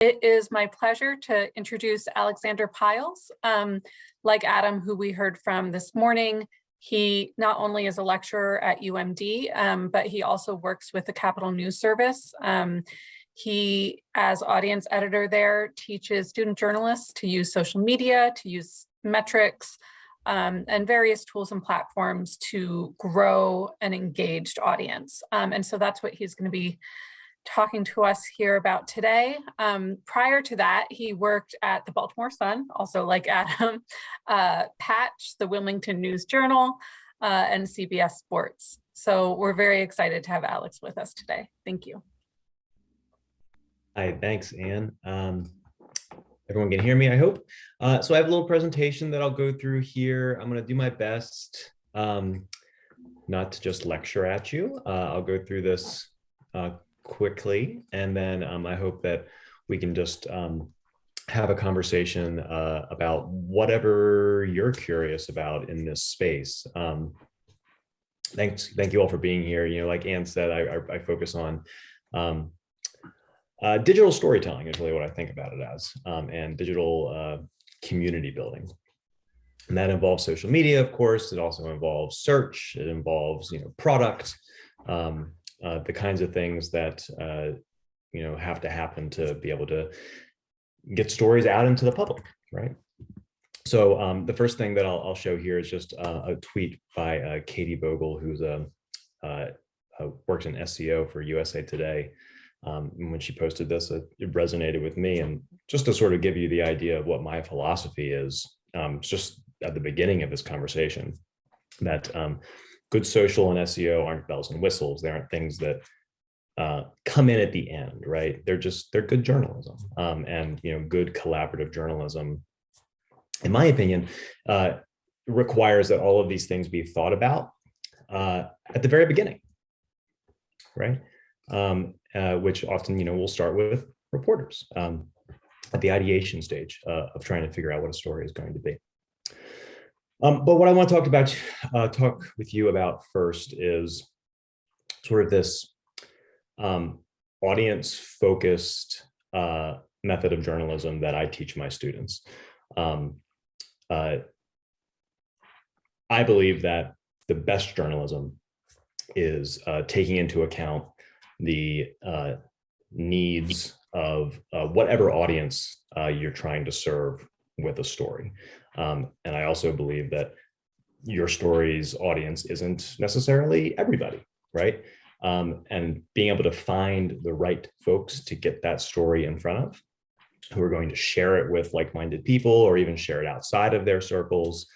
It is my pleasure to introduce Alexander Pyles. Like Adam, who we heard from this morning, he not only is a lecturer at UMD, but he also works with the Capitol News Service. He, as audience editor there, teaches student journalists to use social media, to use metrics, and various tools and platforms to grow an engaged audience. And so that's what he's going to be talking to us here about today. Prior to that, he worked at the Baltimore Sun, also like Adam, Patch, the Wilmington News Journal, and CBS Sports. So we're very excited to have Alex with us today. Thank you. Hi, thanks, Anne. Everyone can hear me, I hope. So I have a little presentation that I'll go through here. I'm going to do my best not to just lecture at you. I'll go through this quickly, and then I hope that we can just have a conversation about whatever you're curious about in this space. Thank you all for being here. You know, like Anne said, I focus on digital storytelling is really what I think about it as, and digital community building. And that involves social media, of course. It also involves search. It involves, product, the kinds of things that, have to happen to be able to get stories out into the public, right? So the first thing that I'll show here is just a tweet by Katie Bogle, who's works in SEO for USA Today. And when she posted this, it resonated with me. And just to sort of give you the idea of what my philosophy is, just at the beginning of this conversation, that good social and SEO aren't bells and whistles. They aren't things that come in at the end, right? They're good journalism, and good collaborative journalism, in my opinion, requires that all of these things be thought about at the very beginning, right? Which often, we'll start with reporters at the ideation stage of trying to figure out what a story is going to be. But what I want to talk with you about first is sort of this audience-focused method of journalism that I teach my students. I believe that the best journalism is taking into account the needs of whatever audience you're trying to serve with a story. And I also believe that your story's audience isn't necessarily everybody, right? And being able to find the right folks to get that story in front of, who are going to share it with like-minded people or even share it outside of their circles,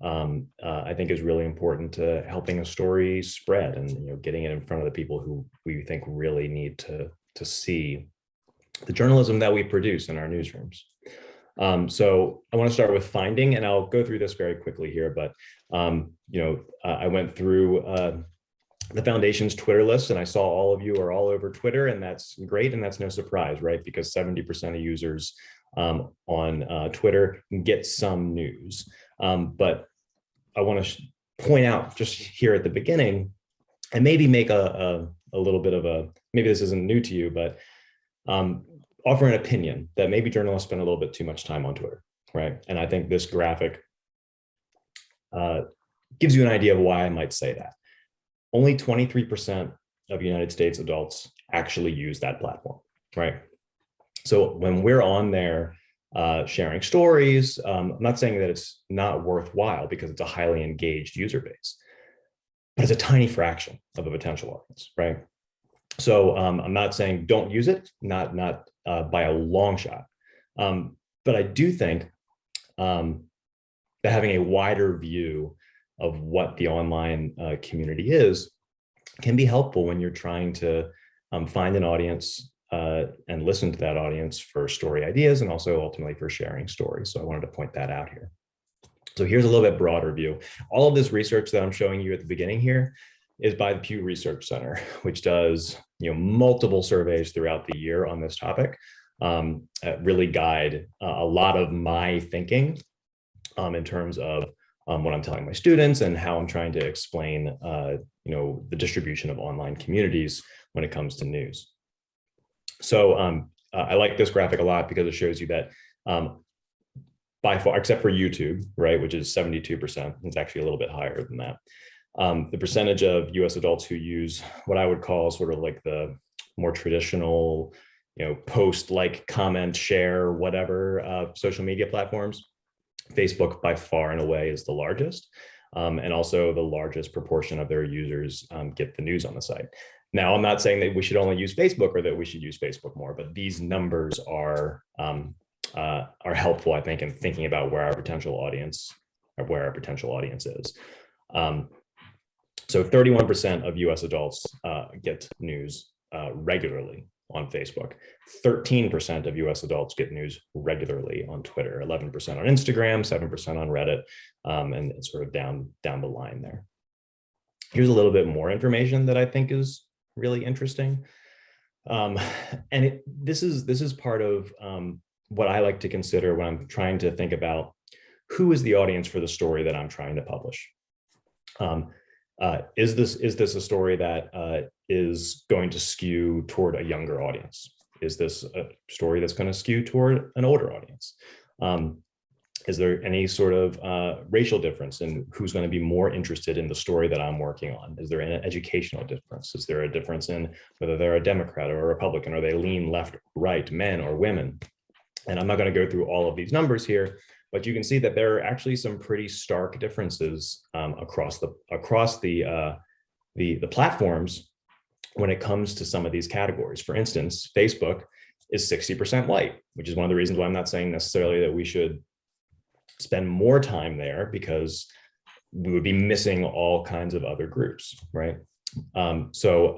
I think is really important to helping a story spread and getting it in front of the people who we think really need to see the journalism that we produce in our newsrooms. So I want to start with finding, and I'll go through this very quickly here, but I went through the Foundation's Twitter list, and I saw all of you are all over Twitter, and that's great, and that's no surprise, right? Because 70% of users on Twitter get some news. But I want to point out just here at the beginning, and maybe make a little bit of maybe this isn't new to you, but offer an opinion that maybe journalists spend a little bit too much time on Twitter, right? And I think this graphic gives you an idea of why I might say that. Only 23% of United States adults actually use that platform, right? So when we're on there sharing stories, I'm not saying that it's not worthwhile because it's a highly engaged user base, but it's a tiny fraction of a potential audience, right? So I'm not saying don't use it, not by a long shot, but I do think that having a wider view of what the online community is can be helpful when you're trying to find an audience and listen to that audience for story ideas and also ultimately for sharing stories. So I wanted to point that out here. So here's a little bit broader view. All of this research that I'm showing you at the beginning here is by the Pew Research Center, which does multiple surveys throughout the year on this topic, really guide a lot of my thinking in terms of what I'm telling my students and how I'm trying to explain the distribution of online communities when it comes to news. So I like this graphic a lot because it shows you that by far, except for YouTube, right, which is 72%, it's actually a little bit higher than that. The percentage of US adults who use what I would call sort of like the more traditional, post, like, comment, share, whatever social media platforms, Facebook by far and away is the largest. And also the largest proportion of their users get the news on the site. Now, I'm not saying that we should only use Facebook or that we should use Facebook more, but these numbers are helpful, I think, in thinking about where our potential audience is. So 31% of US adults get news regularly on Facebook. 13% of US adults get news regularly on Twitter, 11% on Instagram, 7% on Reddit, and it's sort of down the line there. Here's a little bit more information that I think is really interesting. And this is part of what I like to consider when I'm trying to think about who is the audience for the story that I'm trying to publish. Is this a story that is going to skew toward a younger audience? Is this a story that's going to skew toward an older audience? Is there any sort of racial difference in who's going to be more interested in the story that I'm working on? Is there an educational difference? Is there a difference in whether they're a Democrat or a Republican, or they lean left, right, men or women? And I'm not going to go through all of these numbers here, but you can see that there are actually some pretty stark differences across the platforms when it comes to some of these categories. For instance, Facebook is 60% white, which is one of the reasons why I'm not saying necessarily that we should spend more time there, because we would be missing all kinds of other groups, right? So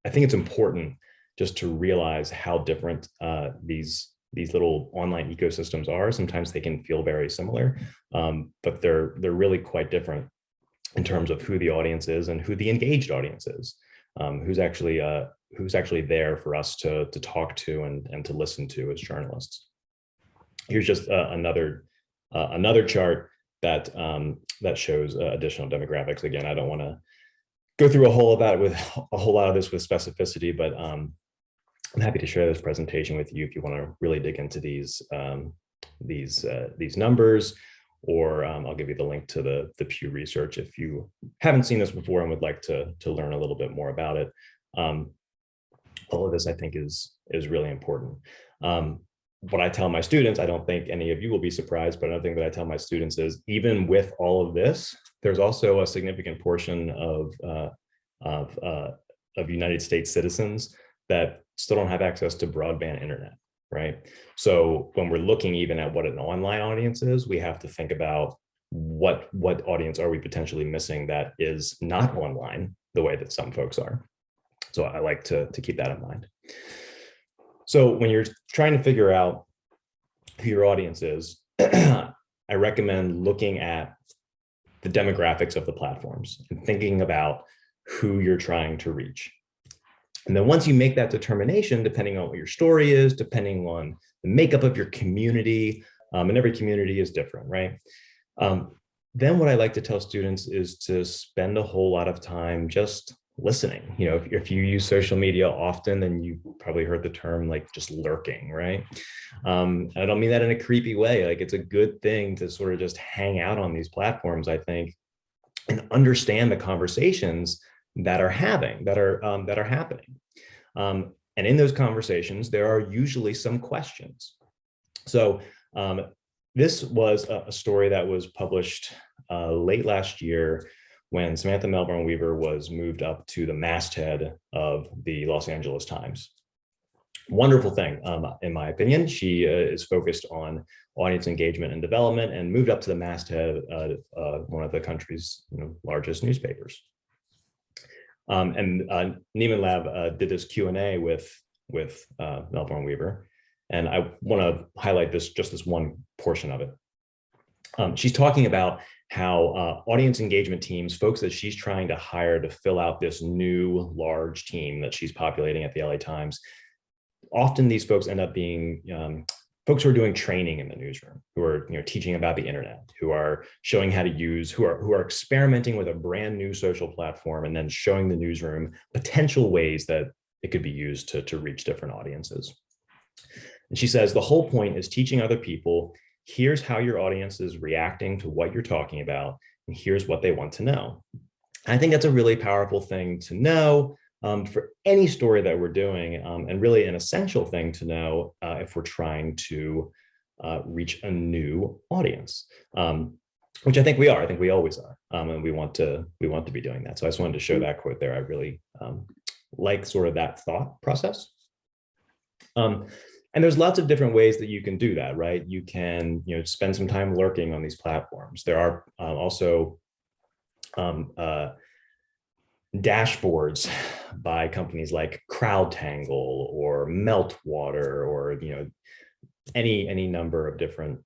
I think it's important just to realize how different these little online ecosystems are. Sometimes they can feel very similar, but they're really quite different in terms of who the audience is and who the engaged audience is, who's actually there for us to talk to and to listen to as journalists. Here's just another chart that shows additional demographics. Again, I don't want to go through a whole lot of this with specificity, but I'm happy to share this presentation with you if you want to really dig into these numbers, or I'll give you the link to the Pew research if you haven't seen this before and would like to learn a little bit more about it. All of this, I think, is really important. What I tell my students, I don't think any of you will be surprised, but another thing that I tell my students is, even with all of this, there's also a significant portion of United States citizens that still don't have access to broadband internet, right? So when we're looking even at what an online audience is, we have to think about what audience are we potentially missing that is not online the way that some folks are. So I like to keep that in mind. So when you're trying to figure out who your audience is, I recommend looking at the demographics of the platforms and thinking about who you're trying to reach. And then once you make that determination, depending on what your story is, depending on the makeup of your community, and every community is different, right? Then what I like to tell students is to spend a whole lot of time just listening. If you use social media often, then you probably heard the term like just lurking, right? I don't mean that in a creepy way. Like, it's a good thing to sort of just hang out on these platforms, I think, and understand the conversations that are happening. And in those conversations, there are usually some questions. So this was a story that was published late last year when Samantha Melbourne Weaver was moved up to the masthead of the Los Angeles Times. Wonderful thing, in my opinion. She is focused on audience engagement and development, and moved up to the masthead of one of the country's largest newspapers. And Neiman Lab did this Q&A with Melbourne Weaver, and I want to highlight just this one portion of it. She's talking about how audience engagement teams, folks that she's trying to hire to fill out this new large team that she's populating at the LA Times, often these folks end up being folks who are doing training in the newsroom, who are teaching about the internet, who are showing how to use, who are experimenting with a brand new social platform, and then showing the newsroom potential ways that it could be used to reach different audiences. And she says, the whole point is teaching other people, here's how your audience is reacting to what you're talking about, and here's what they want to know. I think that's a really powerful thing to know for any story that we're doing, and really an essential thing to know if we're trying to reach a new audience, which I think we are. I think we always are, and we want to be doing that. So I just wanted to show that quote there. I really like sort of that thought process. And there's lots of different ways that you can do that, right? You can, spend some time lurking on these platforms. There are also dashboards by companies like Crowdtangle or Meltwater, or any number of different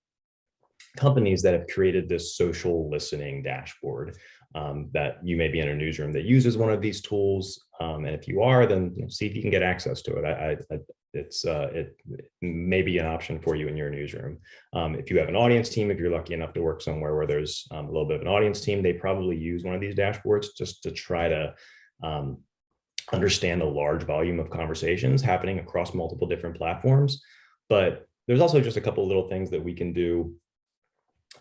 companies that have created this social listening dashboard that you may be in a newsroom that uses one of these tools. And if you are, then see if you can get access to it. It may be an option for you in your newsroom. If you have an audience team, if you're lucky enough to work somewhere where there's a little bit of an audience team, they probably use one of these dashboards just to try to understand the large volume of conversations happening across multiple different platforms. But there's also just a couple of little things that we can do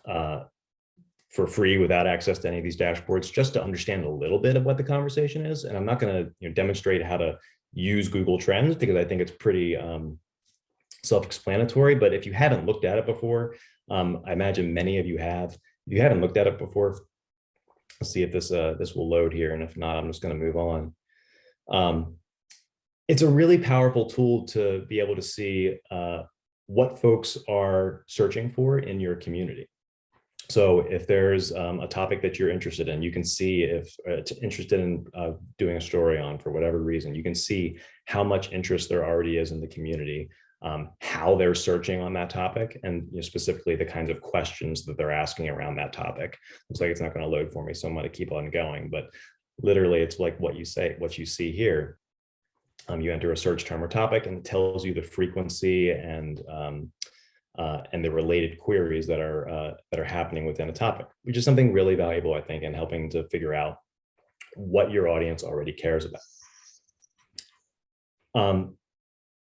for free without access to any of these dashboards, just to understand a little bit of what the conversation is. And I'm not going to demonstrate how to use Google Trends, because I think it's pretty self-explanatory. But if you haven't looked at it before, I imagine many of you have. If you haven't looked at it before, let's see if this will load here. And if not, I'm just going to move on. It's a really powerful tool to be able to see what folks are searching for in your community. So if there's a topic that you're interested in, you can see if it's interested in doing a story on for whatever reason. You can see how much interest there already is in the community, how they're searching on that topic, and specifically the kinds of questions that they're asking around that topic. Looks like it's not going to load for me, so I'm going to keep on going. But literally, it's like what you see here. You enter a search term or topic, and it tells you the frequency and the related queries that are happening within a topic, which is something really valuable, I think, in helping to figure out what your audience already cares about.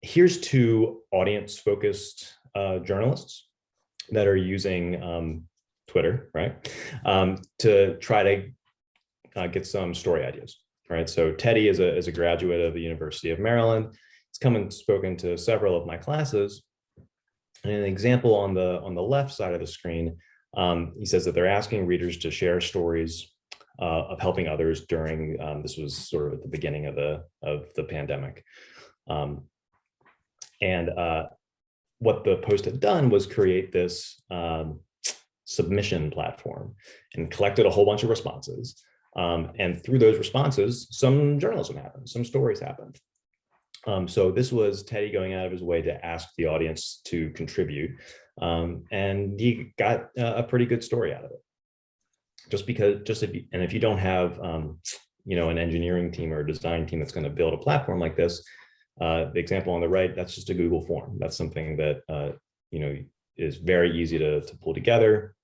Here's two audience-focused journalists that are using Twitter, right, to try to get some story ideas. Right. So Teddy is a graduate of the University of Maryland. He's come and spoken to several of my classes. And an example on the left side of the screen, he says that they're asking readers to share stories of helping others during, this was sort of at the beginning of the pandemic. And what the post had done was create this submission platform and collected a whole bunch of responses. And through those responses, some journalism happened, some stories happened. So this was Teddy going out of his way to ask the audience to contribute, and he got a pretty good story out of it. If you don't have an engineering team or a design team that's going to build a platform like this, the example on the right, that's just a Google form. That's something that is very easy to pull together.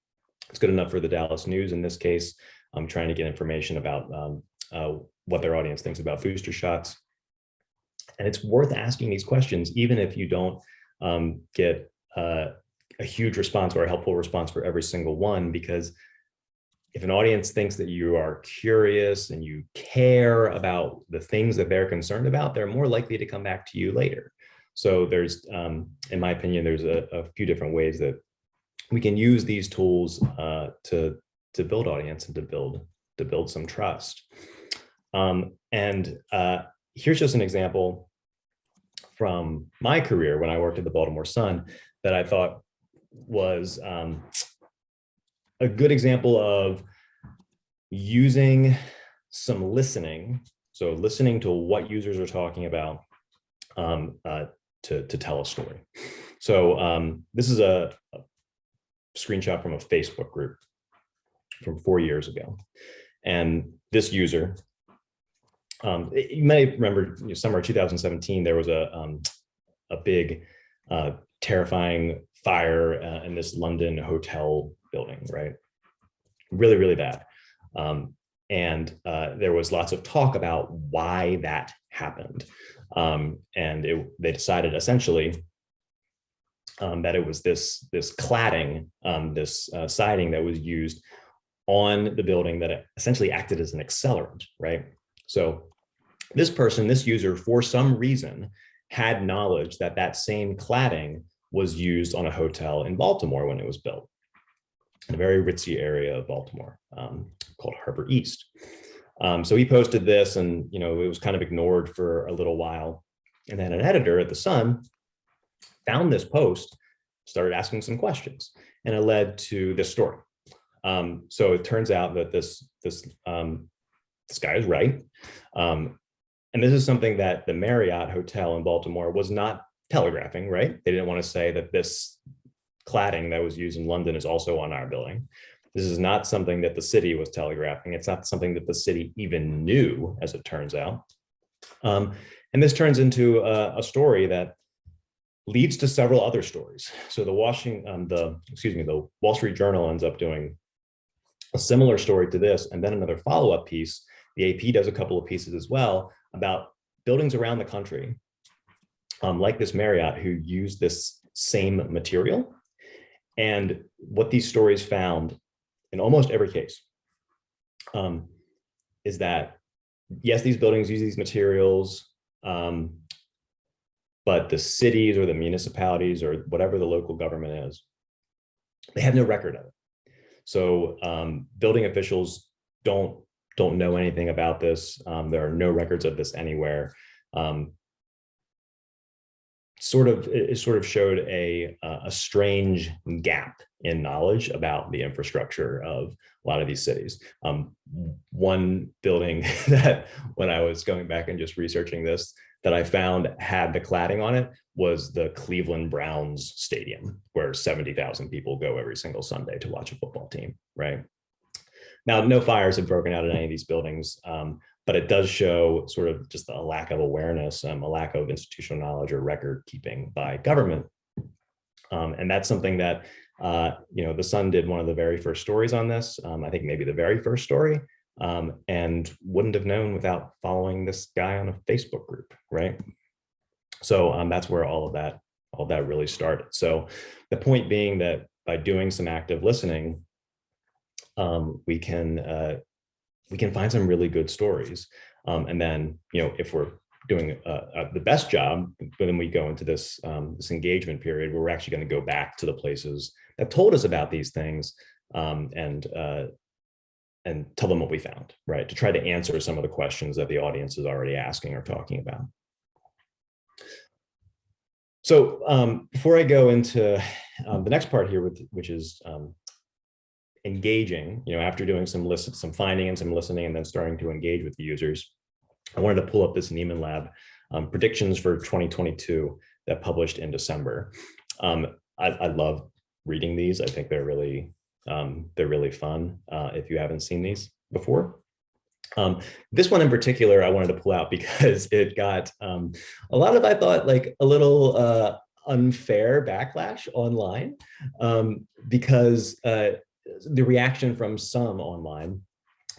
It's good enough for the Dallas News in this case. I'm trying to get information about what their audience thinks about booster shots. And it's worth asking these questions, even if you don't get a huge response or a helpful response for every single one, because if an audience thinks that you are curious and you care about the things that they're concerned about, they're more likely to come back to you later. So there's, in my opinion, there's a few different ways that we can use these tools to build audience and to build some trust. Here's just an example from my career when I worked at the Baltimore Sun that I thought was a good example of using some listening. So listening to what users are talking about to tell a story. So this is a screenshot from a Facebook group from 4 years ago. And this user, you may remember summer 2017, there was a big terrifying fire in this London hotel building, right? Really, really bad. And there was lots of talk about why that happened. They decided essentially that it was this cladding, this siding that was used on the building that essentially acted as an accelerant, right? So this user, for some reason, had knowledge that that same cladding was used on a hotel in Baltimore when it was built, in a very ritzy area of Baltimore called Harbor East. So he posted this, and it was kind of ignored for a little while. And then an editor at the Sun found this post, started asking some questions, and it led to this story. So it turns out that this guy is right. And this is something that the Marriott Hotel in Baltimore was not telegraphing, right? They didn't want to say that this cladding that was used in London is also on our building. This is not something that the city was telegraphing. It's not something that the city even knew, as it turns out. And this turns into a story that leads to several other stories. So the Wall Street Journal ends up doing a similar story to this, and then another follow-up piece. The AP does a couple of pieces as well about buildings around the country, like this Marriott, who use this same material. And what these stories found in almost every case is that, yes, these buildings use these materials, but the cities or the municipalities or whatever the local government is, they have no record of it. So building officials don't know anything about this. There are no records of this anywhere. It sort of showed a strange gap in knowledge about the infrastructure of a lot of these cities. One building that, when I was going back and just researching this, that I found had the cladding on it was the Cleveland Browns stadium, where 70,000 people go every single Sunday to watch a football team, right? Now, no fires have broken out in any of these buildings, but it does show sort of just a lack of awareness, a lack of institutional knowledge or record keeping by government. And that's something that, the Sun did one of the very first stories on this, I think maybe the very first story, and wouldn't have known without following this guy on a Facebook group, right? So that's where all of that really started. So the point being that by doing some active listening, we can find some really good stories. And then, if we're doing the best job, then we go into this engagement period where we're actually going to go back to the places that told us about these things and tell them what we found, right? To try to answer some of the questions that the audience is already asking or talking about. So before I go into the next part here, which is engaging, after doing some finding and some listening and then starting to engage with the users, I wanted to pull up this Nieman Lab predictions for 2022 that published in December. I love reading these. I think they're really fun if you haven't seen these before. This one in particular, I wanted to pull out because it got a lot of, I thought, like a little unfair backlash online because the reaction from some online,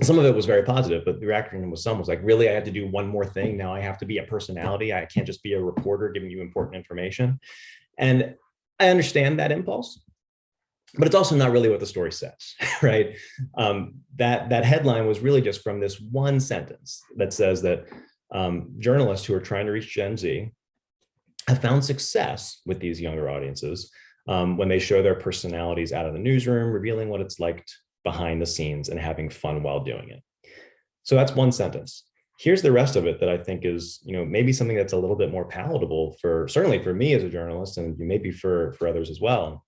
some of it was very positive, but the reaction from some was like, really, I have to do one more thing. Now I have to be a personality. I can't just be a reporter giving you important information. And I understand that impulse, but it's also not really what the story says, right? That headline was really just from this one sentence that says that journalists who are trying to reach Gen Z have found success with these younger audiences when they show their personalities out of the newsroom, revealing what it's like behind the scenes and having fun while doing it. So that's one sentence. Here's the rest of it that I think is, maybe something that's a little bit more palatable certainly for me as a journalist, and maybe for others as well.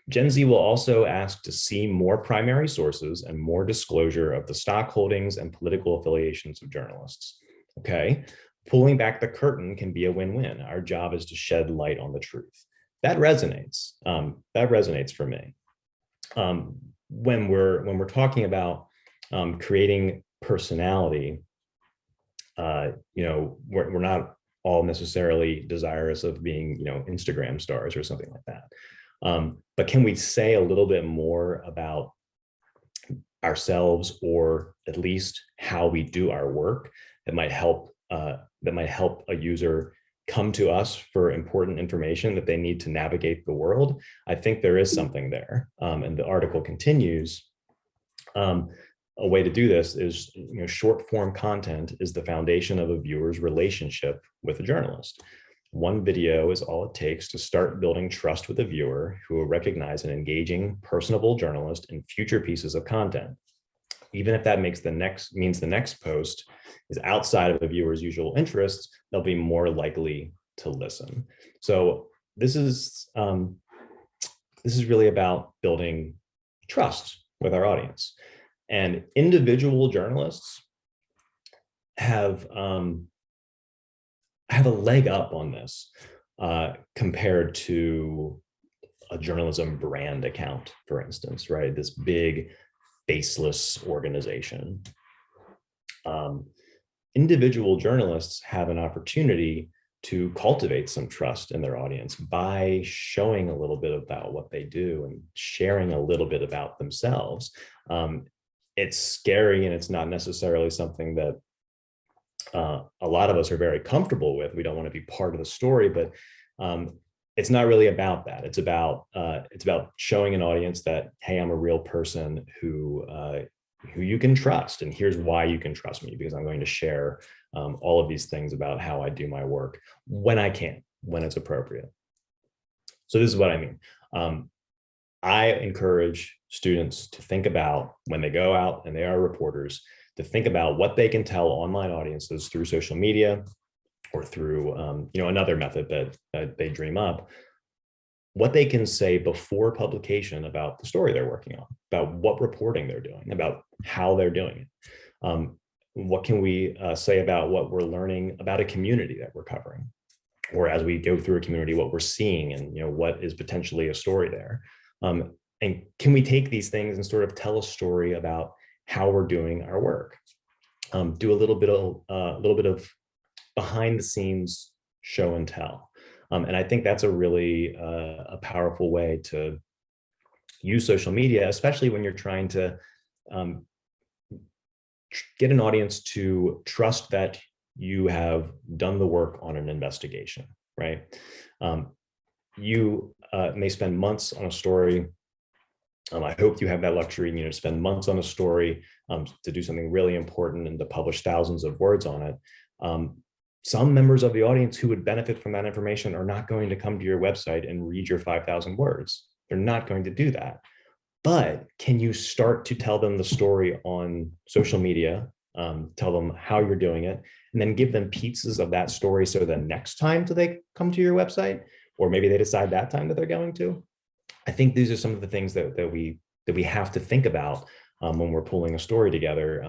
Gen Z will also ask to see more primary sources and more disclosure of the stock holdings and political affiliations of journalists. Okay, pulling back the curtain can be a win-win. Our job is to shed light on the truth. That resonates. That resonates for me. When we're talking about creating personality, we're not all necessarily desirous of being, Instagram stars or something like that. But can we say a little bit more about ourselves, or at least how we do our work that might help a user come to us for important information that they need to navigate the world, I think there is something there. And the article continues. A way to do this is, short form content is the foundation of a viewer's relationship with a journalist. One video is all it takes to start building trust with a viewer who will recognize an engaging, personable journalist in future pieces of content. Even if that means the next post is outside of the viewer's usual interests, they'll be more likely to listen. So this is really about building trust with our audience. And individual journalists have a leg up on this compared to a journalism brand account, for instance, right? This big faceless organization. Individual journalists have an opportunity to cultivate some trust in their audience by showing a little bit about what they do and sharing a little bit about themselves. It's scary, and it's not necessarily something that a lot of us are very comfortable with. We don't want to be part of the story, but it's not really about that. It's about showing an audience that, hey, I'm a real person who you can trust, and here's why you can trust me, because I'm going to share all of these things about how I do my work when I can, when it's appropriate. So this is what I mean. I encourage students to think about, when they go out and they are reporters, to think about what they can tell online audiences through social media or through another method that they dream up, what they can say before publication about the story they're working on, about what reporting they're doing, about how they're doing it. What can we say about what we're learning about a community that we're covering, or as we go through a community, what we're seeing, and what is potentially a story there. And can we take these things and sort of tell a story about how we're doing our work? Do a little bit of behind the scenes show and tell. And I think that's a really a powerful way to use social media, especially when you're trying to get an audience to trust that you have done the work on an investigation, right? You may spend months on a story. I hope you have that luxury, to spend months on a story, to do something really important and to publish thousands of words on it. Some members of the audience who would benefit from that information are not going to come to your website and read your 5,000 words. They're not going to do that. But can you start to tell them the story on social media, tell them how you're doing it, and then give them pieces of that story so the next time they come to your website, or maybe they decide that time that they're going to? I think these are some of the things that we have to think about when we're pulling a story together.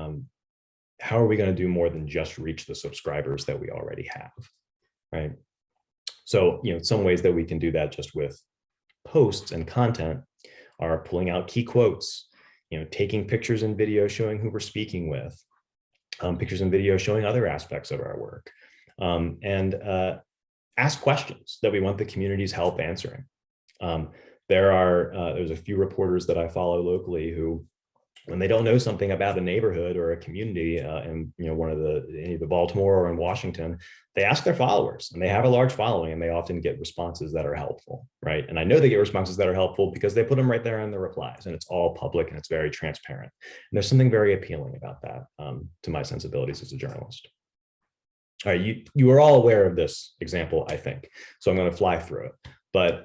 How are we going to do more than just reach the subscribers that we already have, right? So, some ways that we can do that just with posts and content are pulling out key quotes, taking pictures and video showing who we're speaking with, pictures and video showing other aspects of our work, and ask questions that we want the community's help answering. There's a few reporters that I follow locally who, when they don't know something about a neighborhood or a community in either Baltimore or in Washington, they ask their followers, and they have a large following, and they often get responses that are helpful, right? And I know they get responses that are helpful because they put them right there in the replies, and it's all public and it's very transparent. And there's something very appealing about that to my sensibilities as a journalist. All right, you are all aware of this example, I think, so I'm going to fly through it. But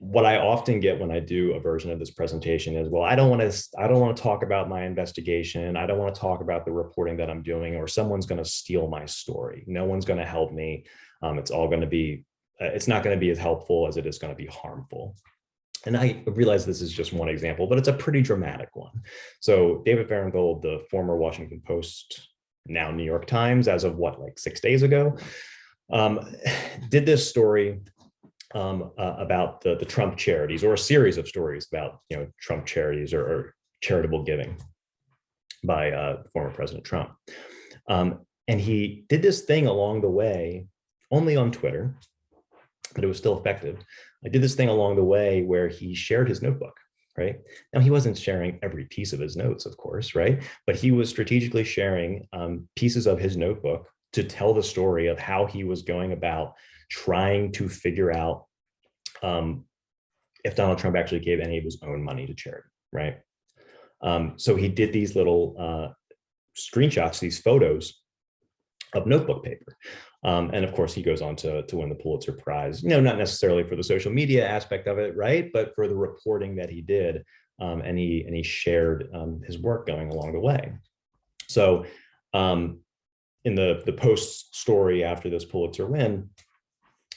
what I often get when I do a version of this presentation is, well, I don't want to talk about my investigation. I don't want to talk about the reporting that I'm doing, or someone's going to steal my story. No one's going to help me. It's not going to be as helpful as it is going to be harmful. And I realize this is just one example, but it's a pretty dramatic one. So David Berengold, the former Washington Post, now New York Times, as of 6 days ago, did this story about the Trump charities, or a series of stories about Trump charities or charitable giving by former President Trump. And he did this thing along the way, only on Twitter, but it was still effective. I did this thing along the way where he shared his notebook, right? Now, he wasn't sharing every piece of his notes, of course, right? But he was strategically sharing pieces of his notebook to tell the story of how he was going about trying to figure out if Donald Trump actually gave any of his own money to charity, right? So he did these little screenshots, these photos of notebook paper. And of course, he goes on to win the Pulitzer Prize, not necessarily for the social media aspect of it, right? But for the reporting that he did. And he shared his work going along the way. So in the Post story after this Pulitzer win,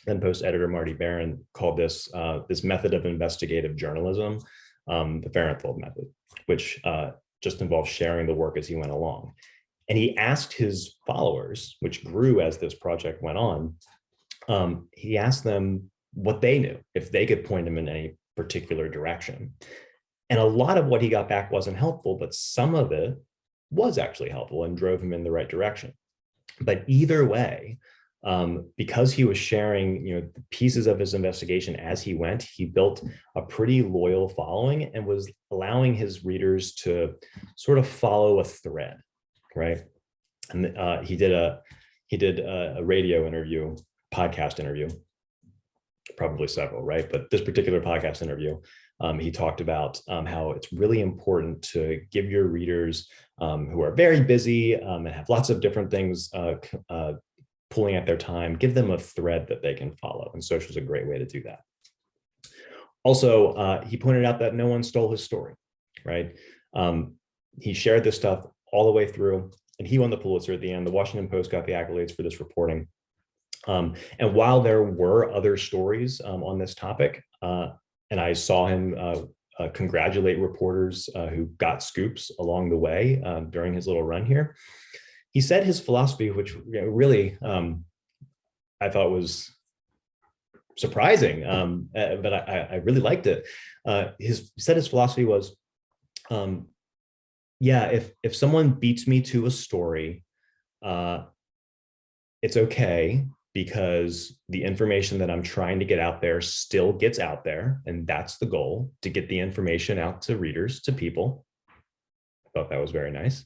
then Post editor Marty Baron called this this method of investigative journalism, the Berengold method, which just involves sharing the work as he went along. And he asked his followers, which grew as this project went on, he asked them what they knew, if they could point him in any particular direction. And a lot of what he got back wasn't helpful, but some of it was actually helpful and drove him in the right direction. But either way, because he was sharing, the pieces of his investigation as he went, he built a pretty loyal following and was allowing his readers to sort of follow a thread, right? And he did a radio interview, podcast interview, probably several, right? But this particular podcast interview, he talked about how it's really important to give your readers who are very busy and have lots of different things pulling at their time, give them a thread that they can follow. And social is a great way to do that. Also, he pointed out that no one stole his story, right? He shared this stuff all the way through, and he won the Pulitzer at the end. The Washington Post got the accolades for this reporting. And while there were other stories on this topic, and I saw him congratulate reporters who got scoops along the way during his little run here, he said his philosophy, which really I thought was surprising, but I really liked it. He said his philosophy was, yeah, if someone beats me to a story, it's okay, because the information that I'm trying to get out there still gets out there. And that's the goal, to get the information out to readers, to people. I thought that was very nice.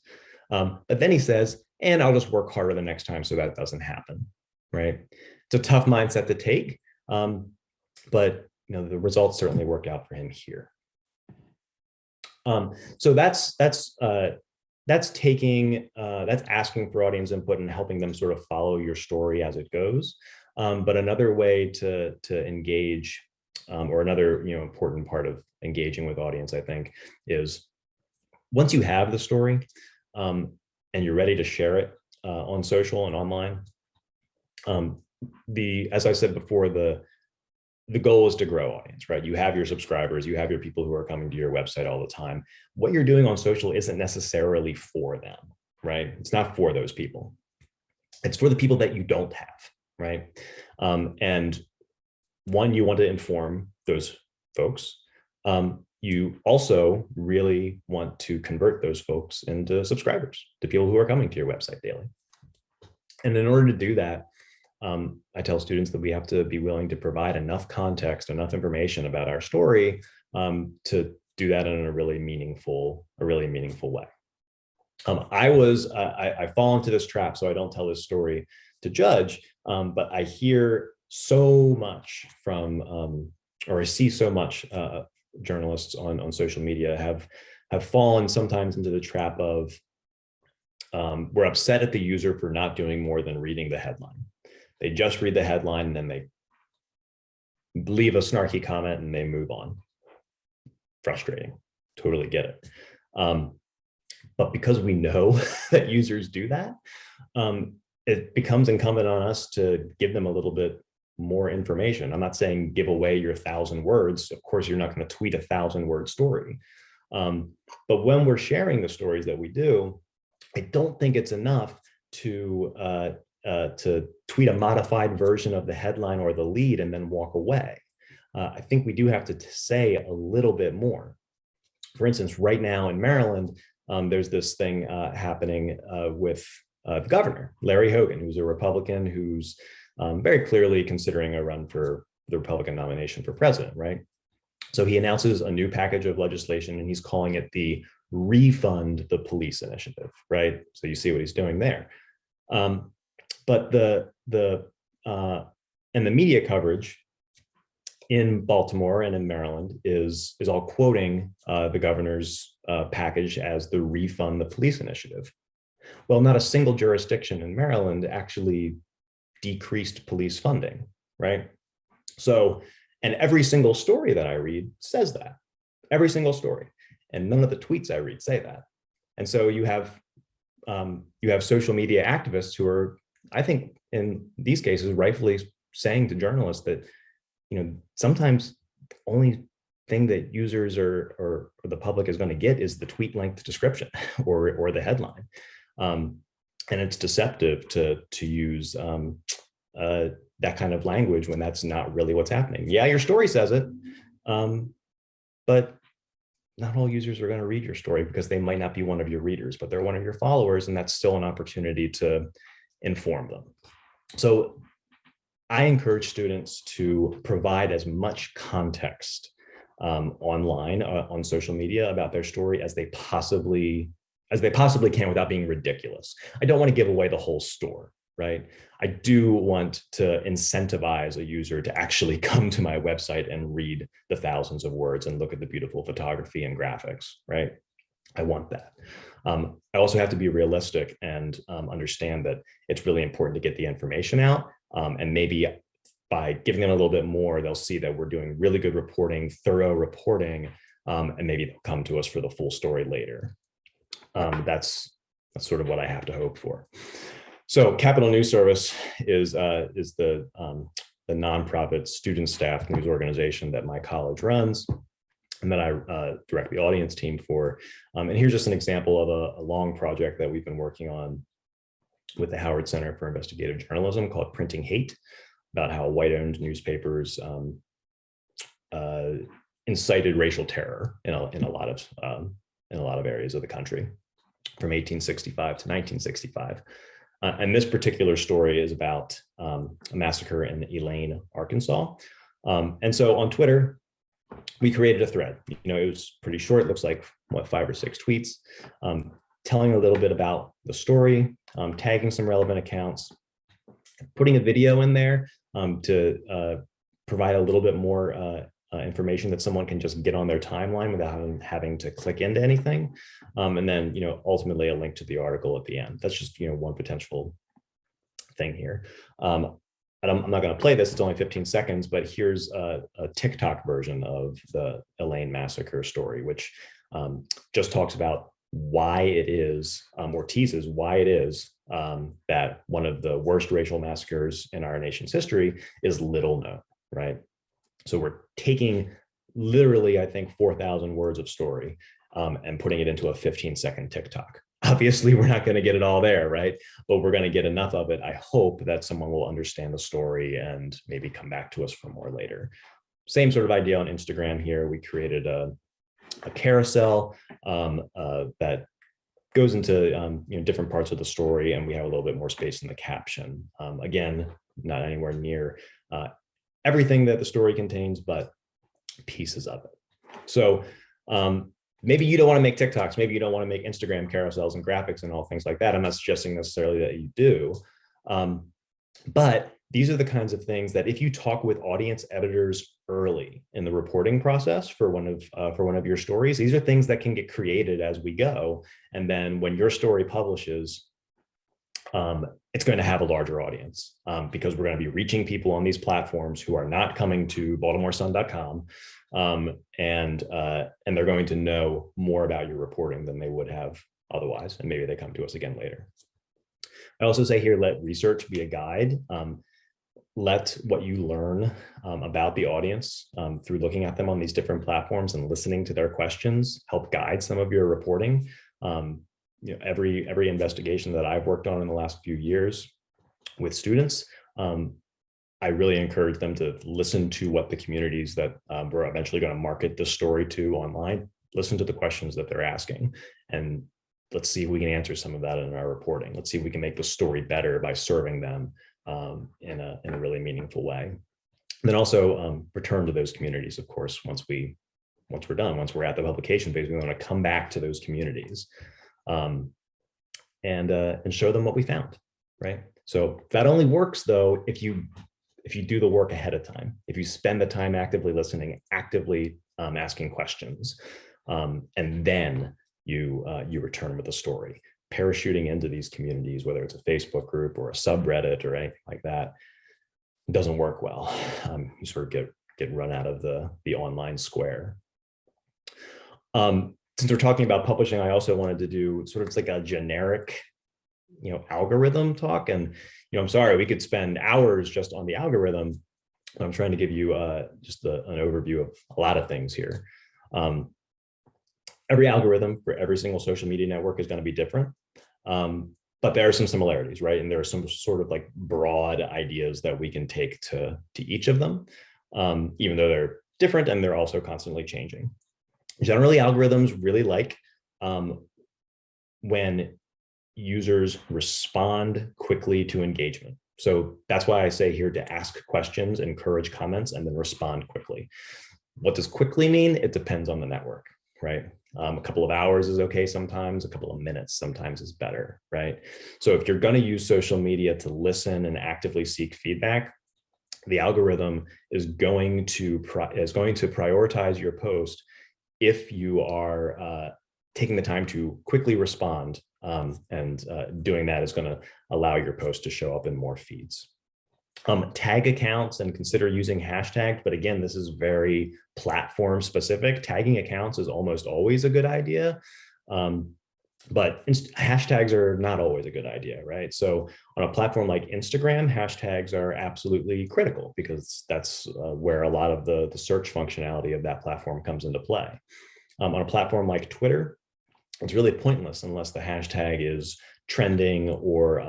But then he says, and I'll just work harder the next time so that doesn't happen, right? It's a tough mindset to take, but the results certainly work out for him here. So that's asking for audience input and helping them sort of follow your story as it goes. But another way to engage, or another important part of engaging with audience, I think, is once you have the story and you're ready to share it on social and online, as I said before, the goal is to grow audience, right? You have your subscribers, you have your people who are coming to your website all the time. What you're doing on social isn't necessarily for them, right? It's not for those people. It's for the people that you don't have, right? And one, you want to inform those folks. You also really want to convert those folks into subscribers, to people who are coming to your website daily. And in order to do that, I tell students that we have to be willing to provide enough context, enough information about our story to do that in a really meaningful way. I fall into this trap, so I don't tell this story to judge, but I hear so much from, or I see so much journalists on social media have fallen sometimes into the trap of, we're upset at the user for not doing more than reading the headline. They just read the headline and then they leave a snarky comment and they move on. Frustrating, totally get it. But because we know that users do that, it becomes incumbent on us to give them a little bit more information. I'm not saying give away your 1,000 words. Of course, you're not going to tweet a 1,000-word story. But when we're sharing the stories that we do, I don't think it's enough to tweet a modified version of the headline or the lead and then walk away. I think we do have to say a little bit more. For instance, right now in Maryland, there's this thing happening with the governor, Larry Hogan, who's a Republican who's very clearly considering a run for the Republican nomination for president, right? So he announces a new package of legislation, and he's calling it the Refund the Police Initiative, right? So you see what he's doing there. But the media coverage in Baltimore and in Maryland is all quoting the governor's package as the Refund the Police Initiative. Well, not a single jurisdiction in Maryland actually decreased police funding, right? So, and every single story that I read says that, every single story, and none of the tweets I read say that. And so you have social media activists who are, I think, in these cases, rightfully saying to journalists that, sometimes the only thing that users or the public is going to get is the tweet length description or the headline. And it's deceptive to use that kind of language when that's not really what's happening. Yeah, your story says it, but not all users are going to read your story because they might not be one of your readers, but they're one of your followers, and that's still an opportunity to inform them. So I encourage students to provide as much context online on social media about their story as they possibly can without being ridiculous. I don't want to give away the whole store, right? I do want to incentivize a user to actually come to my website and read the thousands of words and look at the beautiful photography and graphics, right? I want that. I also have to be realistic and understand that it's really important to get the information out. And maybe by giving them a little bit more, they'll see that we're doing really good reporting, thorough reporting, and maybe they'll come to us for the full story later. That's sort of what I have to hope for. So Capital News Service is the nonprofit student staff news organization that my college runs and that I direct the audience team for. And here's just an example of a long project that we've been working on with the Howard Center for Investigative Journalism called Printing Hate, about how white-owned newspapers incited racial terror in a lot of areas of the country from 1865 to 1965. And this particular story is about a massacre in Elaine, Arkansas. And so on Twitter, we created a thread. It was pretty short. It looks like 5 or 6 tweets, telling a little bit about the story, tagging some relevant accounts, putting a video in there to provide a little bit more information that someone can just get on their timeline without having to click into anything. And then, ultimately a link to the article at the end. That's just, one potential thing here. And I'm not going to play this, it's only 15 seconds, but here's a TikTok version of the Elaine massacre story, which just talks about why it is, or teases why it is that one of the worst racial massacres in our nation's history is little known, right? So we're taking literally, I think, 4,000 words of story and putting it into a 15-second TikTok. Obviously, we're not going to get it all there, right? But we're going to get enough of it. I hope that someone will understand the story and maybe come back to us for more later. Same sort of idea on Instagram here. We created a carousel that goes into different parts of the story, and we have a little bit more space in the caption. Again, not anywhere near everything that the story contains, but pieces of it. So maybe you don't want to make TikToks, maybe you don't want to make Instagram carousels and graphics and all things like that. I'm not suggesting necessarily that you do, but these are the kinds of things that if you talk with audience editors early in the reporting process for one of your stories, these are things that can get created as we go. And then when your story publishes, it's going to have a larger audience because we're going to be reaching people on these platforms who are not coming to baltimoresun.com, and they're going to know more about your reporting than they would have otherwise, and maybe they come to us again later. I also say here, let research be a guide. Let what you learn about the audience through looking at them on these different platforms and listening to their questions help guide some of your reporting. Every investigation that I've worked on in the last few years with students, I really encourage them to listen to what the communities that we're eventually going to market this story to online, listen to the questions that they're asking, and let's see if we can answer some of that in our reporting. Let's see if we can make the story better by serving them in a really meaningful way. then also return to those communities, of course, once we're done, once we're at the publication phase, we want to come back to those communities and show them what we found, right? So that only works though if you do the work ahead of time, if you spend the time actively listening, actively asking questions, and then you return with a story. Parachuting into these communities, whether it's a Facebook group or a subreddit or anything like that, doesn't work well. You sort of get run out of the online square. Since we're talking about publishing, I also wanted to do sort of like a generic, algorithm talk. And, I'm sorry, we could spend hours just on the algorithm. I'm trying to give you just an overview of a lot of things here. Every algorithm for every single social media network is going to be different. But there are some similarities, right? And there are some sort of like broad ideas that we can take to each of them, even though they're different and they're also constantly changing. Generally, algorithms really like when users respond quickly to engagement. So that's why I say here to ask questions, encourage comments, and then respond quickly. What does quickly mean? It depends on the network, right? A couple of hours is okay sometimes, a couple of minutes sometimes is better, right? So if you're going to use social media to listen and actively seek feedback, the algorithm is going to prioritize your post if you are taking the time to quickly respond, and doing that is going to allow your post to show up in more feeds. Tag accounts and consider using hashtags, but again, this is very platform specific. Tagging accounts is almost always a good idea, but hashtags are not always a good idea, right? So on a platform like Instagram, hashtags are absolutely critical because that's where a lot of the search functionality of that platform comes into play. On a platform like Twitter, it's really pointless unless the hashtag is trending or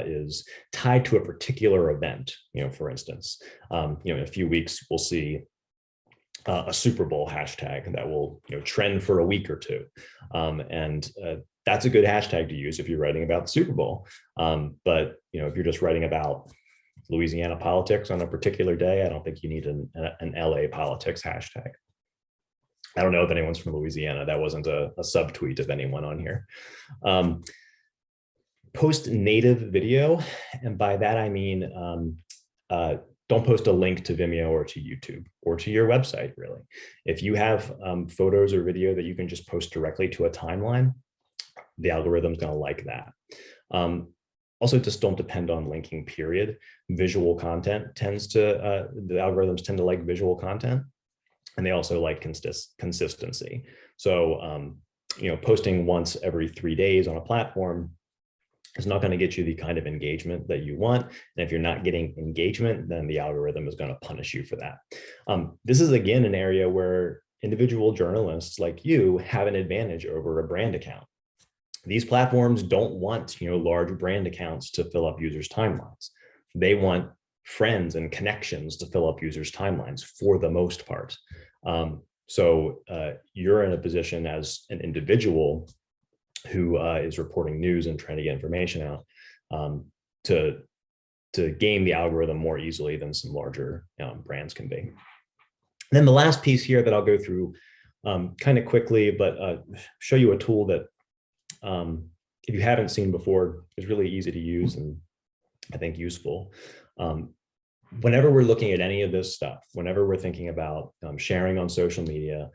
is tied to a particular event. For instance, in a few weeks, we'll see a Super Bowl hashtag that will trend for a week or two. And that's a good hashtag to use if you're writing about the Super Bowl. But if you're just writing about Louisiana politics on a particular day, I don't think you need an LA politics hashtag. I don't know if anyone's from Louisiana. That wasn't a subtweet of anyone on here. Post native video. And by that, I mean, don't post a link to Vimeo or to YouTube or to your website, really. If you have photos or video that you can just post directly to a timeline, the algorithm's going to like that. Also, just don't depend on linking, period. Visual content the algorithms tend to like visual content, and they also like consistency. So, posting once every 3 days on a platform is not going to get you the kind of engagement that you want. And if you're not getting engagement, then the algorithm is going to punish you for that. This is, again, an area where individual journalists like you have an advantage over a brand account. These platforms don't want, large brand accounts to fill up users' timelines. They want friends and connections to fill up users' timelines for the most part. So you're in a position as an individual who is reporting news and trying to get information out to game the algorithm more easily than some larger brands can be. And then the last piece here that I'll go through kind of quickly, but show you a tool that if you haven't seen before, is really easy to use and I think useful. Whenever we're looking at any of this stuff, whenever we're thinking about sharing on social media,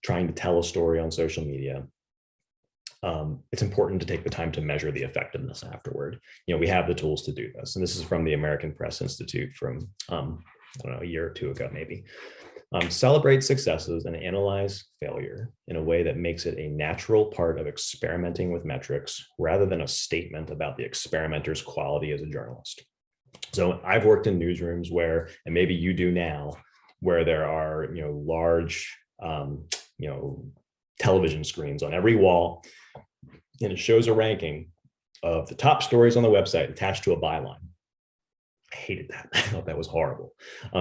trying to tell a story on social media, it's important to take the time to measure the effectiveness afterward. We have the tools to do this. And this is from the American Press Institute from, I don't know, a year or two ago, maybe. Celebrate successes and analyze failure in a way that makes it a natural part of experimenting with metrics rather than a statement about the experimenter's quality as a journalist. So I've worked in newsrooms where, and maybe you do now, where there are, large, television screens on every wall, and it shows a ranking of the top stories on the website attached to a byline. I hated that. I thought that was horrible,